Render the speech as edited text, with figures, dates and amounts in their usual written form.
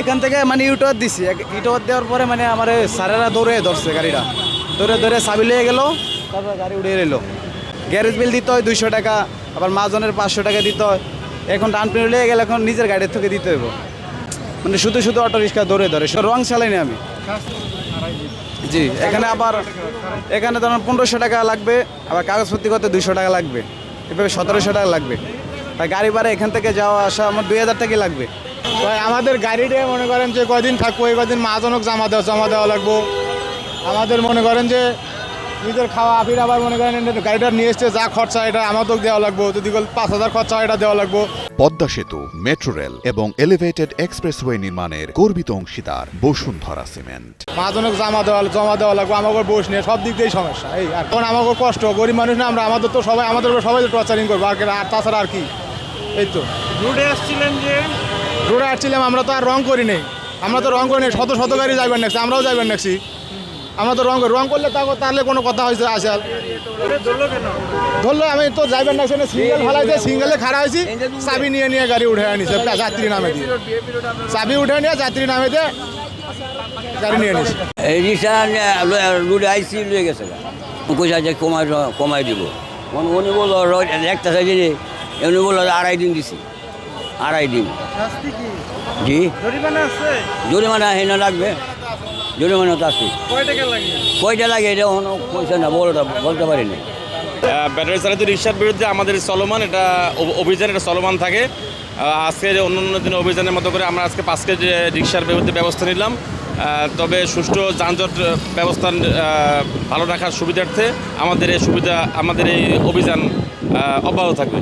এখান থেকে মানে ইউটার দিছি, ইউটার দেওয়ার পরে মানে আমার স্যারেরা দৌড়ে ধরছে গাড়িটা, ধরে চাবি লিয়ে গেল, তারপর গাড়ি উড়িয়ে এলো। গ্যারেজ বিল দিতে হয় 200 টাকা, আবার মাঝনের 500 টাকা দিতে হয়। এখন ডান পেমেন্ট লিয়ে গেলে এখন নিজের গাড়ির থেকে দিতে হইব, মানে শুধু অটো রিক্সা ধরে রং চালাইনি আমি। জি, এখানে ধরুন 1500 টাকা লাগবে, আবার কাগজপত্র করতে 200 টাকা লাগবে, এভাবে 1700 টাকা লাগবে। তাই গাড়ি ভাড়া এখান থেকে যাওয়া আসা আমার 2000 টাকাই লাগবে। আমাদের গাড়িটা মনে করেন যে কদিন থাকবো, এই কদিন মাহাজনক জমা দেওয়া লাগবো। আমাদের মনে করেন যে নিজের খাওয়া আপির, আবার মনে করেন গাড়িটা নিয়ে এসছে যা খরচা এটা আমাদের দেওয়া লাগবো, যদি 5000 খরচা এটা দেওয়া লাগবো। পদ্মা সেতু, মেট্রো রেল এবং এলিভেটেড এক্সপ্রেসওয়ে নির্মাণের গর্বিত অংশীদার বসুন্ধরা সিমেন্ট। মাহাজনক জমা দেওয়া লাগবো, আমাকে বস নিয়ে সব দিক দিয়েই সমস্যা। এই আর তখন আমাকে কষ্ট, গরিব মানুষ না আমরা, আমাদের তো সবাই টর্চারিং করবো আর তাছাড়া আর কি। এই তো রোডে আসছিলাম, আমরা তো আর রং করি নেই, শত গাড়ি যাইবেন নেছি, আমরাও যাইবেন নেছি। আমরা তো রং করলে তাহলে কোনো কথা হয়েছে আসে ধরলো, আমি তো যাইবেন না, সিঙ্গেল ফেলাইছে, সিঙ্গেলে খাড়া হয়েছি, চাবি নিয়ে গাড়ি উঠে আনিছে যাত্রী নামে দিয়ে, চাবি উঠে নিয়ে যাত্রী নামে দিয়ে গাড়ি নিয়ে নিছে। এই রিক্সা রোডে আইসি লয়ে গেছে, পয়সা যে কমাই দিব। উনি বললো একটা সাইজে, এমনি বললো 2.5 দিন দিছি, 2.5 দিন। জি, জরিমানা হেনা লাগবে, জরিমানা তো আছে। কয়টা লাগে এটা পয়সা না বলতে পারি না। ব্যাটারি চালিত রিক্সার বিরুদ্ধে আমাদের চলমান এটা অভিযান, এটা চলমান থাকে। আজকে অন্য দিন অভিযানের মতো করে আমরা আজকে 5 কেজি রিক্সার বিরুদ্ধে ব্যবস্থা নিলাম। তবে সুষ্ঠু যানজট ব্যবস্থা ভালো রাখার সুবিধার্থে আমাদের এই অভিযান অব্যাহত থাকবে।